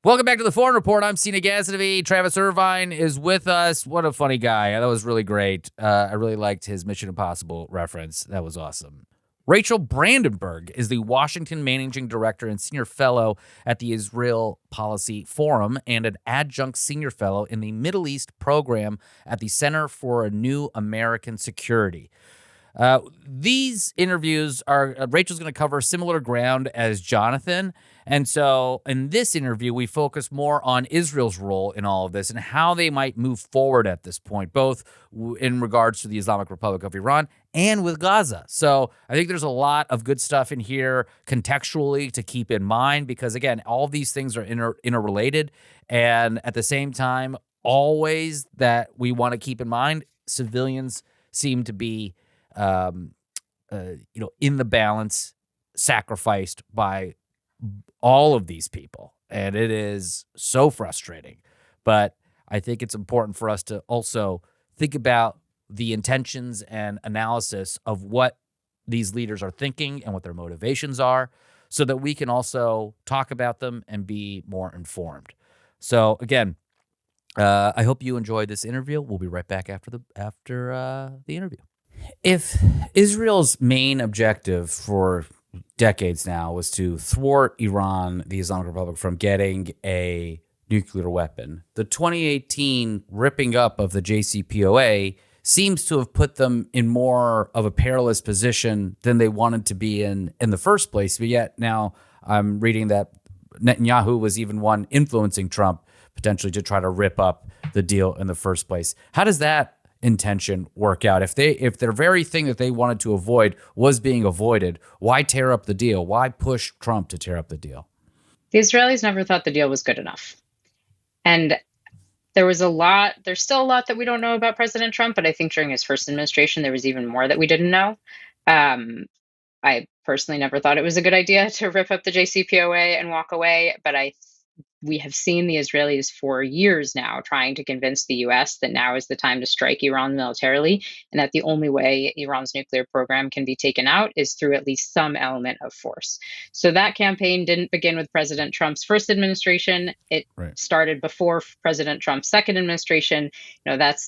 Welcome back to the Foreign Report. I'm Sina Ghaznavi. Travis Irvine is with us. What a funny guy. That was really great. I really liked his Mission Impossible reference. That was awesome. Rachel Brandenburg is the Washington Managing Director and Senior Fellow at the Israel Policy Forum and an Adjunct Senior Fellow in the Middle East Program at the Center for a New American Security. These interviews are Rachel's going to cover similar ground as Jonathan. And so in this interview, we focus more on Israel's role in all of this and how they might move forward at this point, both in regards to the Islamic Republic of Iran and with Gaza. So I think there's a lot of good stuff in here contextually to keep in mind because, again, all of these things are interrelated. And at the same time, always that we want to keep in mind, civilians seem to be in the balance, sacrificed by all of these people. And it is so frustrating. But I think it's important for us to also think about the intentions and analysis of what these leaders are thinking and what their motivations are so that we can also talk about them and be more informed. So again, I hope you enjoyed this interview. We'll be right back after the interview. If Israel's main objective for decades now was to thwart Iran, the Islamic Republic, from getting a nuclear weapon, the 2018 ripping up of the JCPOA seems to have put them in more of a perilous position than they wanted to be in the first place. But yet now I'm reading that Netanyahu was even one influencing Trump potentially to try to rip up the deal in the first place. How does that intention work out? If their very thing that they wanted to avoid was being avoided, why tear up the deal? Why push Trump to tear up the deal? The Israelis never thought the deal was good enough. And there's still a lot that we don't know about President Trump, but I think during his first administration, there was even more that we didn't know. I personally never thought it was a good idea to rip up the JCPOA and walk away, but we have seen the Israelis for years now trying to convince the US that now is the time to strike Iran militarily, and that the only way Iran's nuclear program can be taken out is through at least some element of force. So that campaign didn't begin with President Trump's first administration. It started before President Trump's second administration. That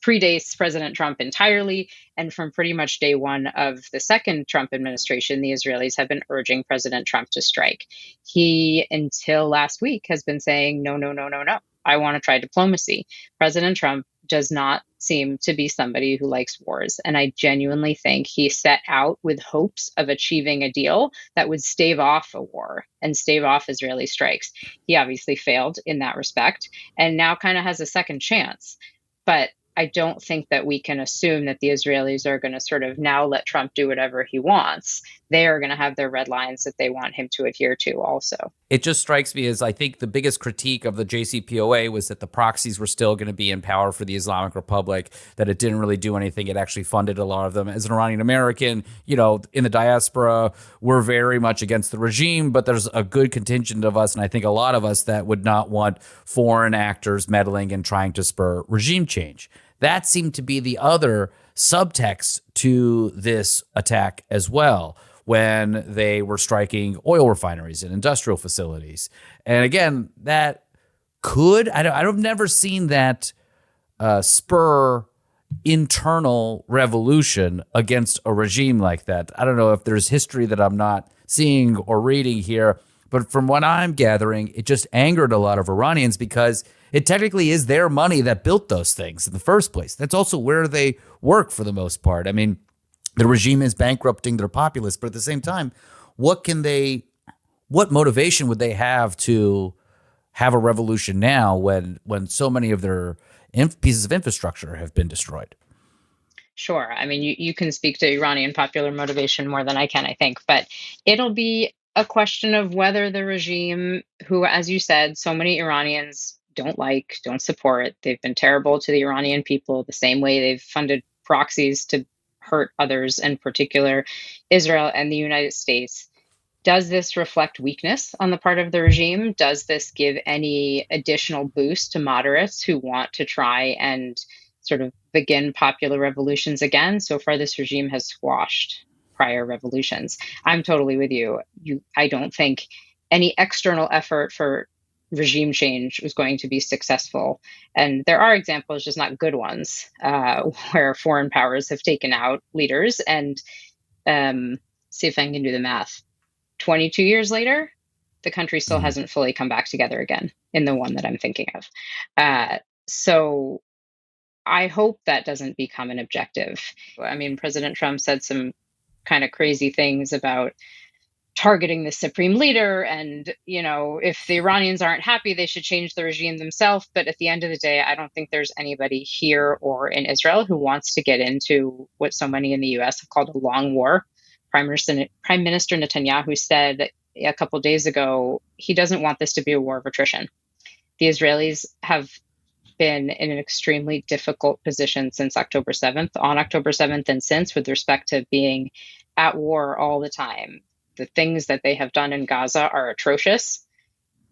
predates President Trump entirely. And from pretty much day one of the second Trump administration, the Israelis have been urging President Trump to strike. He, until last week, has been saying, no, no, no, no, no. I want to try diplomacy. President Trump does not seem to be somebody who likes wars. And I genuinely think he set out with hopes of achieving a deal that would stave off a war and stave off Israeli strikes. He obviously failed in that respect and now kind of has a second chance. But I don't think that we can assume that the Israelis are going to sort of now let Trump do whatever he wants. They are going to have their red lines that they want him to adhere to also. It just strikes me as I think the biggest critique of the JCPOA was that the proxies were still going to be in power for the Islamic Republic, that it didn't really do anything. It actually funded a lot of them. As an Iranian American, in the diaspora, we're very much against the regime, but there's a good contingent of us, and I think a lot of us, that would not want foreign actors meddling and trying to spur regime change. That seemed to be the other subtext to this attack as well, when they were striking oil refineries and industrial facilities. And again, that I've never seen that spur internal revolution against a regime like that. I don't know if there's history that I'm not seeing or reading here, but from what I'm gathering, it just angered a lot of Iranians because it technically is their money that built those things in the first place. That's also where they work for the most part. I mean, the regime is bankrupting their populace, but at the same time, what motivation would they have to have a revolution now when so many of their pieces of infrastructure have been destroyed? Sure. I mean, you can speak to Iranian popular motivation more than I can, I think, but it'll be a question of whether the regime, who, as you said, so many Iranians don't support. They've been terrible to the Iranian people the same way they've funded proxies to hurt others, in particular Israel and the United States. Does this reflect weakness on the part of the regime? Does this give any additional boost to moderates who want to try and sort of begin popular revolutions again? So far, this regime has squashed prior revolutions. I'm totally with you. I don't think any external effort for regime change was going to be successful. And there are examples, just not good ones, where foreign powers have taken out leaders. And see if I can do the math. 22 years later, the country still Mhm. hasn't fully come back together again in the one that I'm thinking of. So I hope that doesn't become an objective. I mean, President Trump said some kind of crazy things about targeting the supreme leader, and if the Iranians aren't happy, they should change the regime themselves. But at the end of the day, I don't think there's anybody here or in Israel who wants to get into what so many in the US have called a long war. Prime Minister Netanyahu said a couple days ago he doesn't want this to be a war of attrition. The Israelis have been in an extremely difficult position since October 7th, on October 7th, and since, with respect to being at war all the time. The things that they have done in Gaza are atrocious.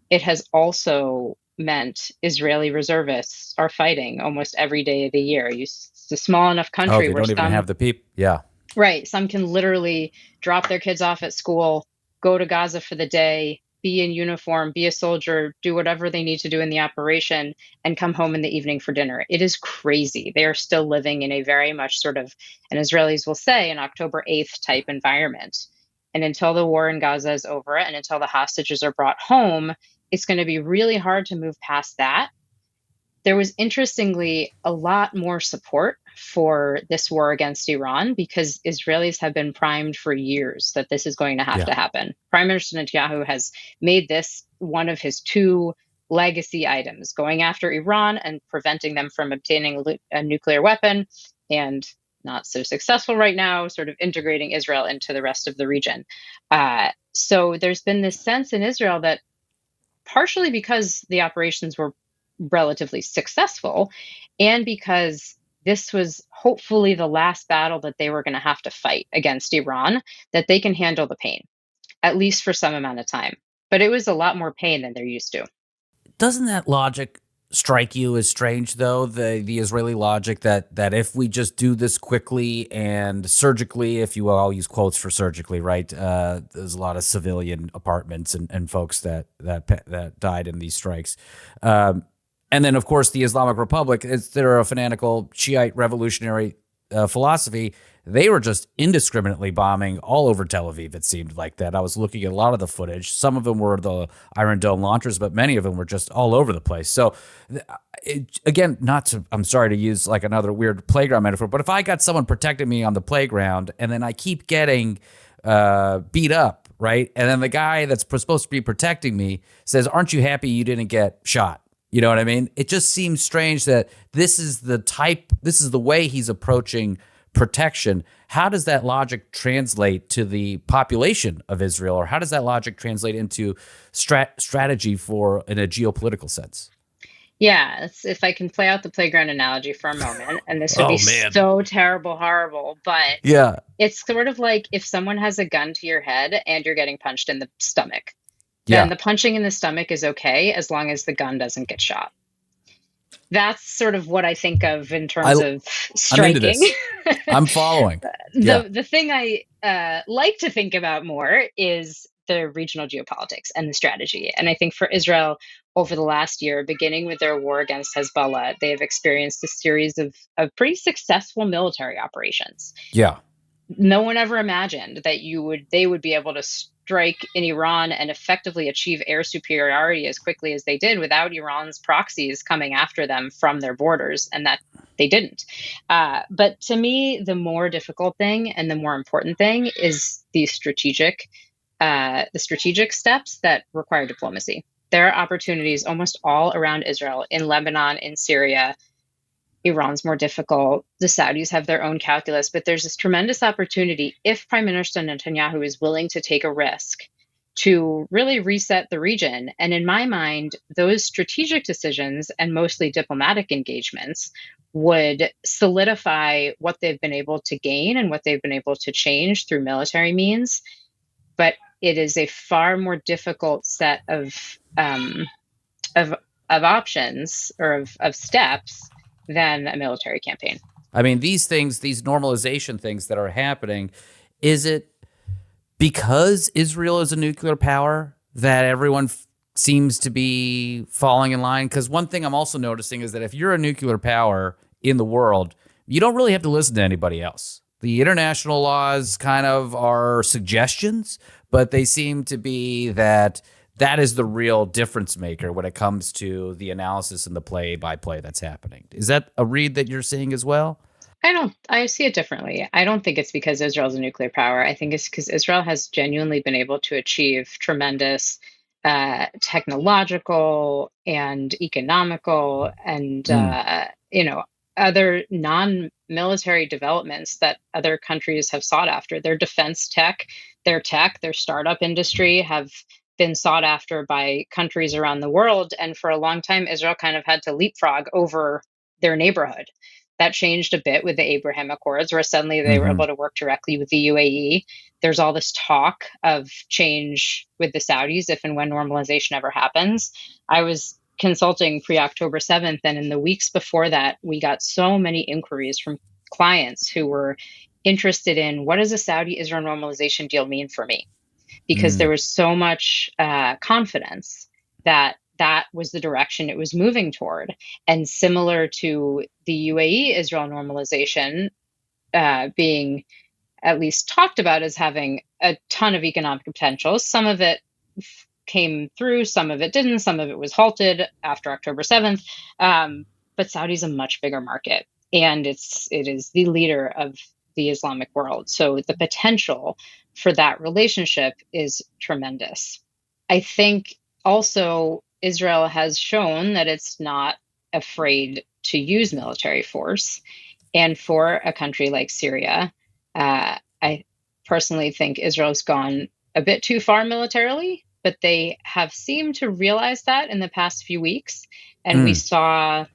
It has also meant Israeli reservists are fighting almost every day of the year. It's a small enough Oh, country they where don't even have the people. Yeah. right, some can literally drop their kids off at school, go to Gaza for the day, be in uniform, be a soldier, do whatever they need to do in the operation, and come home in the evening for dinner. It is crazy. They are still living in a very much sort of, and Israelis will say, an October 8th type environment. And until the war in Gaza is over and until the hostages are brought home, it's going to be really hard to move past that. There was interestingly a lot more support for this war against Iran because Israelis have been primed for years that this is going to have Yeah. to happen. Prime Minister Netanyahu has made this one of his two legacy items, going after Iran and preventing them from obtaining a nuclear weapon, and not so successful right now, sort of integrating Israel into the rest of the region. So there's been this sense in Israel that, partially because the operations were relatively successful and because this was hopefully the last battle that they were going to have to fight against Iran, that they can handle the pain, at least for some amount of time. But it was a lot more pain than they're used to. Doesn't that logic strike you as strange, though? The Israeli logic that if we just do this quickly and surgically, if you will, I'll use quotes for surgically, right? There's a lot of civilian apartments and folks that died in these strikes. And then, of course, the Islamic Republic, they're a fanatical Shiite revolutionary philosophy. They were just indiscriminately bombing all over Tel Aviv. It seemed like that. I was looking at a lot of the footage. Some of them were the Iron Dome launchers, but many of them were just all over the place. So, again, I'm sorry to use like another weird playground metaphor, but if I got someone protecting me on the playground and then I keep getting beat up, right? And then the guy that's supposed to be protecting me says, "Aren't you happy you didn't get shot?" You know what I mean? It just seems strange that this is the way he's approaching protection. How does that logic translate to the population of Israel, or how does that logic translate into strategy in a geopolitical sense? Yeah, if I can play out the playground analogy for a moment, and this would be Oh man. so terrible, horrible, but Yeah. it's sort of like if someone has a gun to your head and you're getting punched in the stomach, then Yeah. the punching in the stomach is okay as long as the gun doesn't get shot. That's sort of what I think of in terms I of I'm into striking. this. I'm following. Yeah. The thing I like to think about more is the regional geopolitics and the strategy. And I think for Israel, over the last year, beginning with their war against Hezbollah, they have experienced a series of pretty successful military operations. Yeah. No one ever imagined that they would be able to strike in Iran and effectively achieve air superiority as quickly as they did without Iran's proxies coming after them from their borders, and that they didn't. But to me, the more difficult thing and the more important thing is the strategic steps that require diplomacy. There are opportunities almost all around Israel, in Lebanon, in Syria. Iran's more difficult. The Saudis have their own calculus, but there's this tremendous opportunity if Prime Minister Netanyahu is willing to take a risk to really reset the region. And in my mind, those strategic decisions and mostly diplomatic engagements would solidify what they've been able to gain and what they've been able to change through military means. But it is a far more difficult set of options or of steps than a military campaign. I mean, these normalization things that are happening, is it because Israel is a nuclear power that everyone seems to be falling in line. Because one thing I'm also noticing is that if you're a nuclear power in the world, you don't really have to listen to anybody else. The international laws kind of are suggestions, but they seem to be that is the real difference maker when it comes to the analysis and the play by play that's happening. Is that a read that you're seeing as well? I see it differently. I don't think it's because Israel's a nuclear power. I think it's because Israel has genuinely been able to achieve tremendous technological and economical and, Mm. other non-military developments that other countries have sought after. Their defense tech, their startup industry have been sought after by countries around the world. And for a long time, Israel kind of had to leapfrog over their neighborhood. That changed a bit with the Abraham Accords, where suddenly they were Hmm. able to work directly with the UAE. There's all this talk of change with the Saudis if and when normalization ever happens. I was consulting pre October 7th, and in the weeks before that, we got so many inquiries from clients who were interested in what does a Saudi Israel normalization deal mean for me? Because there Mm. was so much confidence that that was the direction it was moving toward. And similar to the UAE Israel normalization being at least talked about as having a ton of economic potential, some of it came through, some of it didn't, some of it was halted after October 7th. Um, but Saudi's a much bigger market, and it is the leader of the Islamic world. So the potential for that relationship is tremendous. I think also Israel has shown that it's not afraid to use military force. And for a country like Syria, I personally think Israel's gone a bit too far militarily, but they have seemed to realize that in the past few weeks. And we Mm. saw,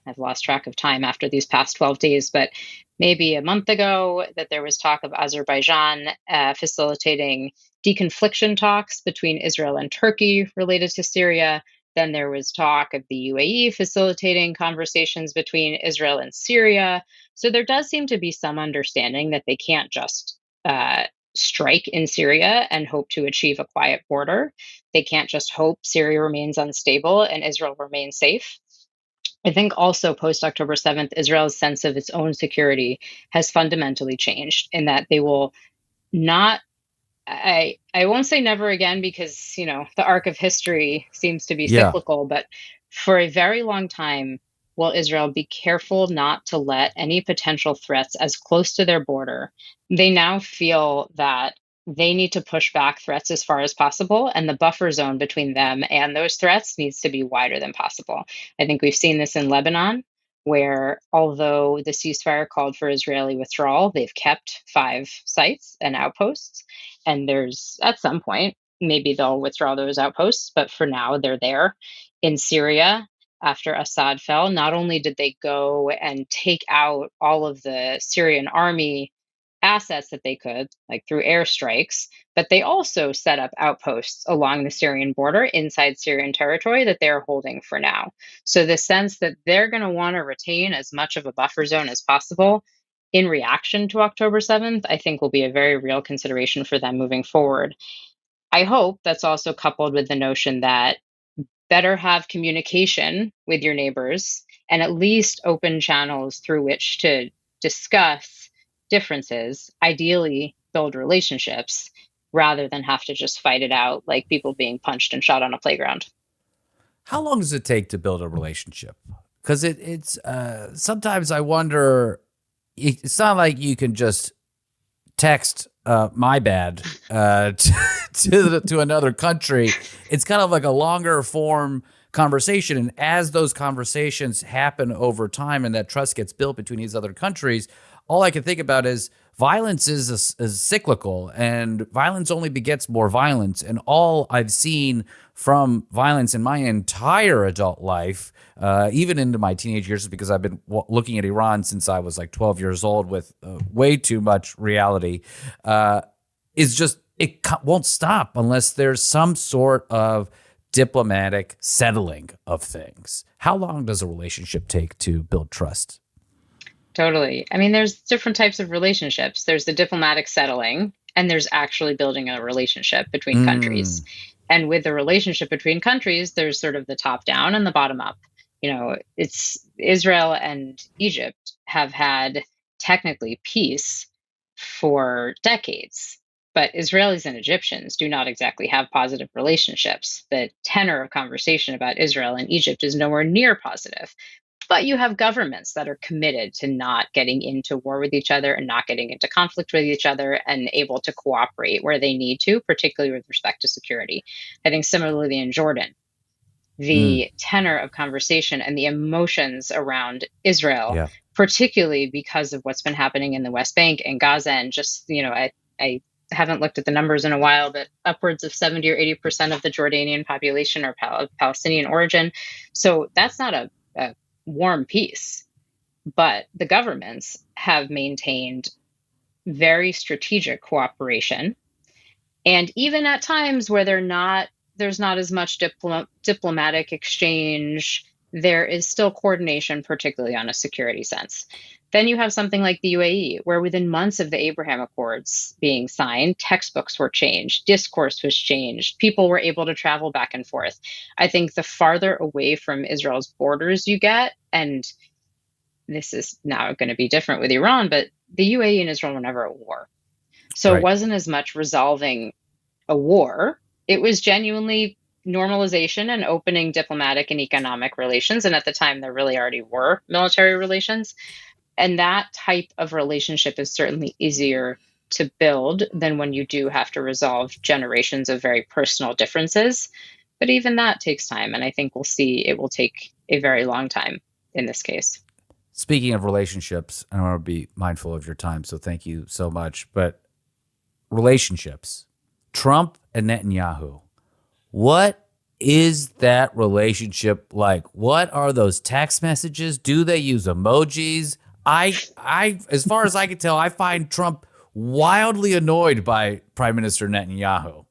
I've lost track of time after these past 12 days, but maybe a month ago that there was talk of Azerbaijan facilitating deconfliction talks between Israel and Turkey related to Syria. Then there was talk of the UAE facilitating conversations between Israel and Syria. So there does seem to be some understanding that they can't just strike in Syria and hope to achieve a quiet border. They can't just hope Syria remains unstable and Israel remains safe. I think also post October 7th, Israel's sense of its own security has fundamentally changed in that they will not, I won't say never again because, the arc of history seems to be Yeah. cyclical, but for a very long time, will Israel be careful not to let any potential threats as close to their border? They now feel that they need to push back threats as far as possible, and the buffer zone between them and those threats needs to be wider than possible. I think we've seen this in Lebanon, where although the ceasefire called for Israeli withdrawal, they've kept 5 sites and outposts. And there's at some point, maybe they'll withdraw those outposts, but for now, they're there. In Syria, after Assad fell, not only did they go and take out all of the Syrian army assets that they could, like through airstrikes, but they also set up outposts along the Syrian border inside Syrian territory that they're holding for now. So the sense that they're going to want to retain as much of a buffer zone as possible in reaction to October 7th, I think will be a very real consideration for them moving forward. I hope that's also coupled with the notion that better have communication with your neighbors and at least open channels through which to discuss differences, ideally build relationships rather than have to just fight it out like people being punched and shot on a playground. How long does it take to build a relationship? Because it's sometimes I wonder. It's not like you can just text my bad to another country. It's kind of like a longer form conversation, and as those conversations happen over time and that trust gets built between these other countries, all I can think about is violence is cyclical, and violence only begets more violence. And all I've seen from violence in my entire adult life, even into my teenage years, because I've been looking at Iran since I was like 12 years old with way too much reality, is just it won't stop unless there's some sort of diplomatic settling of things. How long does a relationship take to build trust? Totally. I mean, there's different types of relationships. There's the diplomatic settling, and there's actually building a relationship between countries. Mm. And with the relationship between countries, there's sort of the top down and the bottom up. It's Israel and Egypt have had technically peace for decades, but Israelis and Egyptians do not exactly have positive relationships. The tenor of conversation about Israel and Egypt is nowhere near positive. But you have governments that are committed to not getting into war with each other and not getting into conflict with each other and able to cooperate where they need to, particularly with respect to security. I think similarly in Jordan, Mm, the tenor of conversation and the emotions around Israel, yeah. particularly because of what's been happening in the West Bank and Gaza, and just, I haven't looked at the numbers in a while, but upwards of 70 or 80% of the Jordanian population are of Palestinian origin. So that's not a warm peace. But the governments have maintained very strategic cooperation, and even at times where there's not as much diplomatic exchange, there is still coordination, particularly on a security sense. Then you have something like the UAE, where within months of the Abraham Accords being signed, textbooks were changed, discourse was changed, people were able to travel back and forth. I think the farther away from Israel's borders you get, and this is now going to be different with Iran, but the UAE and Israel were never at war. So it Right. wasn't as much resolving a war. It was genuinely normalization and opening diplomatic and economic relations. And at the time, there really already were military relations. And that type of relationship is certainly easier to build than when you do have to resolve generations of very personal differences. But even that takes time. And I think we'll see it will take a very long time in this case. Speaking of relationships, I want to be mindful of your time, so thank you so much. But relationships, Trump and Netanyahu, what is that relationship like? What are those text messages? Do they use emojis? As far as I can tell, I find Trump wildly annoyed by Prime Minister Netanyahu.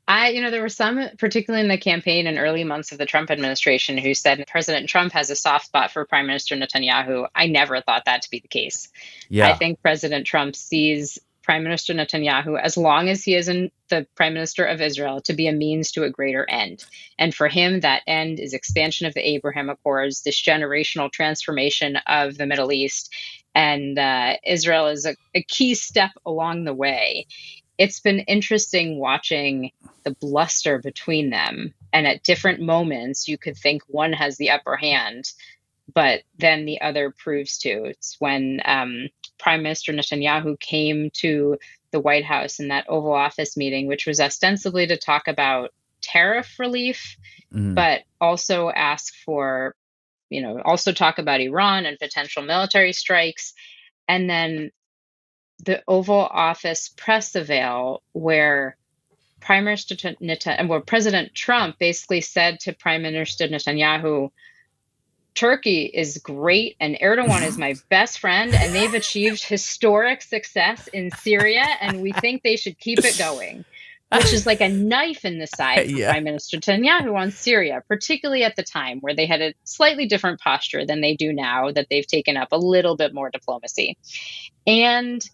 There were some, particularly in the campaign and early months of the Trump administration, who said President Trump has a soft spot for Prime Minister Netanyahu. I never thought that to be the case. I Yeah, think President Trump sees Prime Minister Netanyahu, as long as he isn't the Prime Minister of Israel, to be a means to a greater end. And for him, that end is expansion of the Abraham Accords, this generational transformation of the Middle East. And Israel is a key step along the way. It's been interesting watching the bluster between them. And at different moments, you could think one has the upper hand, but then the other proves to. It's when Prime Minister Netanyahu came to the White House in that Oval Office meeting, which was ostensibly to talk about tariff relief, mm, but also ask for, also talk about Iran and potential military strikes. And then the Oval Office press avail, where President Trump basically said to Prime Minister Netanyahu, Turkey is great and Erdogan is my best friend, and they've achieved historic success in Syria, and we think they should keep it going, which is like a knife in the side for yeah, Prime Minister Netanyahu on Syria, particularly at the time where they had a slightly different posture than they do now, that they've taken up a little bit more diplomacy. And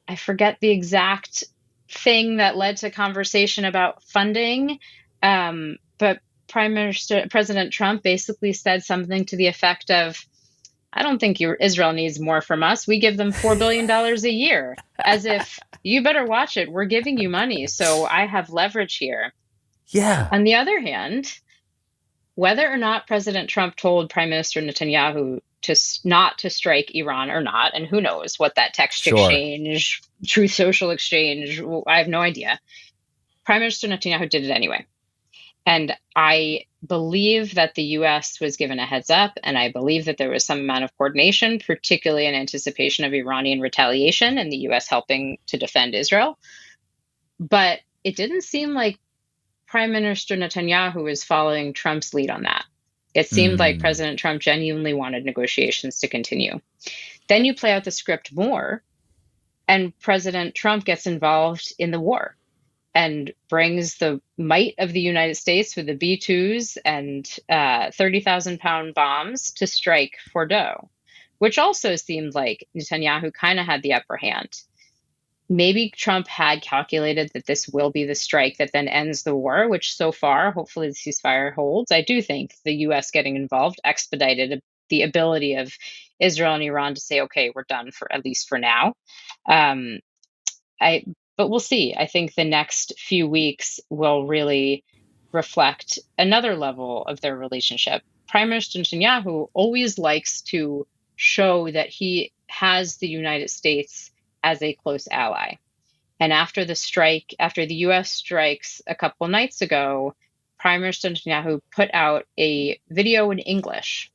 I forget the exact thing that led to conversation about funding, but President Trump basically said something to the effect of, "I don't think Israel needs more from us. We give them $4 billion a year," as if you better watch it. We're giving you money, so I have leverage here. yeah, On the other hand, whether or not President Trump told Prime Minister Netanyahu to not to strike Iran or not, and who knows what that text sure. exchange, Truth Social exchange, I have no idea. Prime Minister Netanyahu did it anyway. And I believe that the US was given a heads up, and I believe that there was some amount of coordination, particularly in anticipation of Iranian retaliation and the US helping to defend Israel. But it didn't seem like Prime Minister Netanyahu is following Trump's lead on that. It seemed like Mm, President Trump genuinely wanted negotiations to continue. Then you play out the script more, and President Trump gets involved in the war and brings the might of the United States with the B 2s and 30,000-pound bombs to strike Fordo, which also seemed like Netanyahu kind of had the upper hand. maybe Trump had calculated that this will be the strike that then ends the war, which so far, hopefully, the ceasefire holds. I do think the US getting involved expedited the ability of Israel and Iran to say, okay, we're done for at least for now. Um, I but we'll see. I think the next few weeks will really reflect another level of their relationship. Prime Minister Netanyahu always likes to show that he has the United States as a close ally. And after the strike, after the US strikes a couple nights ago, Prime Minister Netanyahu put out a video in English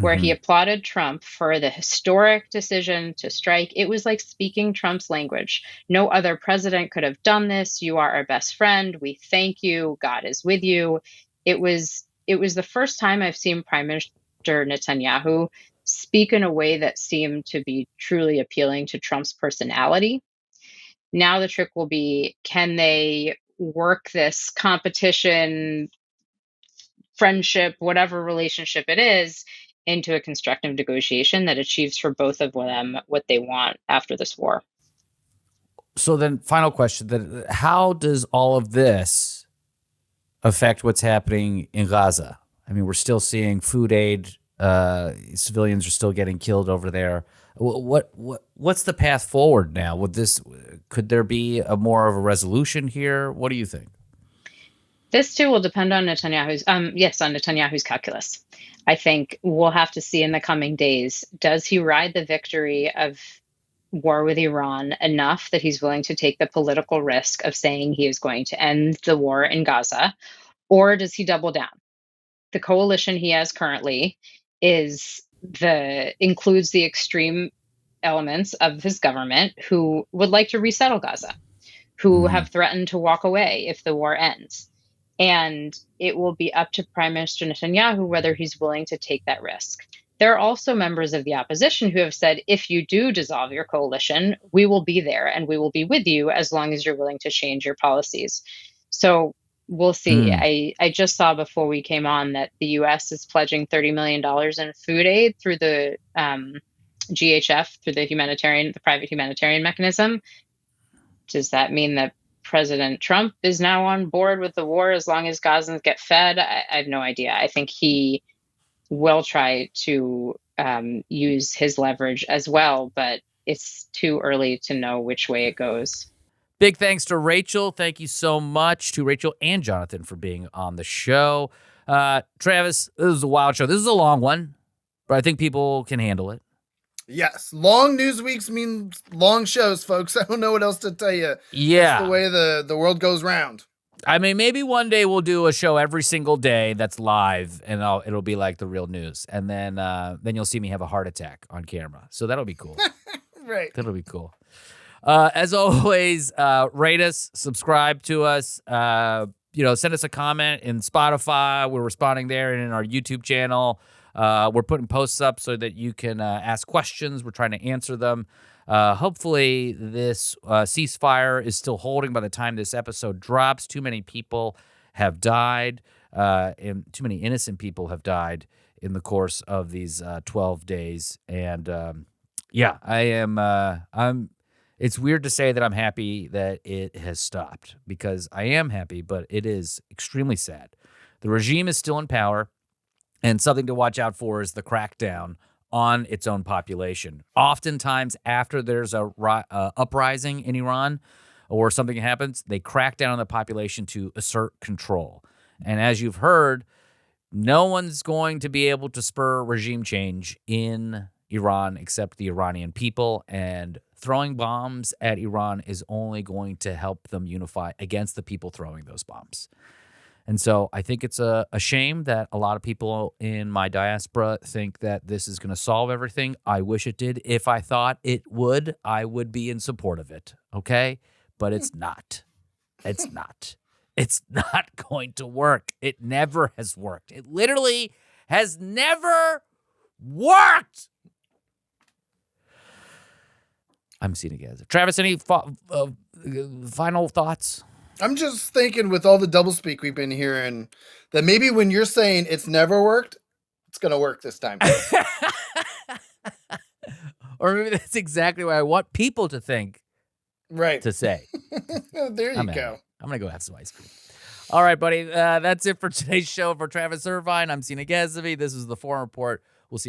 where he Hmm. applauded Trump for the historic decision to strike. It was like speaking Trump's language. No other president could have done this. You are our best friend. We thank you. God is with you. It was the first time I've seen Prime Minister Netanyahu speak in a way that seemed to be truly appealing to Trump's personality. Now the trick will be, can they work this competition, friendship, whatever relationship it is, into a constructive negotiation that achieves for both of them what they want after this war. So then, final question: then, how does all of this affect what's happening in Gaza? I mean, we're still seeing food aid. Civilians are still getting killed over there. What's the path forward now? Could there be a more of a resolution here? What do you think? This too will depend on Netanyahu's calculus. I think we'll have to see in the coming days. Does he ride the victory of war with Iran enough that he's willing to take the political risk of saying he is going to end the war in Gaza, or does he double down? The coalition he has currently includes the extreme elements of his government who would like to resettle Gaza, who Hmm. have threatened to walk away if the war ends. And it will be up to Prime Minister Netanyahu whether he's willing to take that risk. There are also members of the opposition who have said, if you do dissolve your coalition, we will be there and we will be with you as long as you're willing to change your policies. So we'll see. Mm. I just saw before we came on that the US is pledging $30 million in food aid through the GHF, through the private humanitarian mechanism. Does that mean that President Trump is now on board with the war as long as Gazans get fed? I have no idea. I think he will try to use his leverage as well, but it's too early to know which way it goes. Big thanks to Rachel. Thank you so much to Rachel and Jonathan for being on the show. Travis, this is a wild show. This is a long one, but I think people can handle it. Yes, long news weeks means long shows, folks. I don't know what else to tell you. Yeah. That's the way the world goes round. I mean, maybe one day we'll do a show every single day that's live, and it'll be like the real news. And then you'll see me have a heart attack on camera. So that'll be cool. Right. That'll be cool. As always, rate us, subscribe to us. Send us a comment in Spotify. We're responding there, and in our YouTube channel. We're putting posts up so that you can ask questions. We're trying to answer them. Hopefully, this ceasefire is still holding by the time this episode drops. Too many people have died, and too many innocent people have died in the course of these 12 days. And I am. It's weird to say that I'm happy that it has stopped, because I am happy, but it is extremely sad. The regime is still in power, and something to watch out for is the crackdown on its own population. Oftentimes, after there's a uprising in Iran or something happens, they crack down on the population to assert control. And as you've heard, no one's going to be able to spur regime change in Iran except the Iranian people, and throwing bombs at Iran is only going to help them unify against the people throwing those bombs. And so I think it's a shame that a lot of people in my diaspora think that this is going to solve everything. I wish it did. If I thought it would, I would be in support of it, okay? But it's not. It's not. It's not going to work. It never has worked. It literally has never worked. I'm seeing it, guys. Travis, any final thoughts? I'm just thinking, with all the doublespeak we've been hearing, that maybe when you're saying it's never worked, it's going to work this time. Or maybe that's exactly what I want people to think Right. to say. There you I'm go. I'm going to go have some ice cream. All right, buddy. That's it for today's show. For Travis Irvine, I'm Sina Gazavi. This is the Forum Report. We'll see you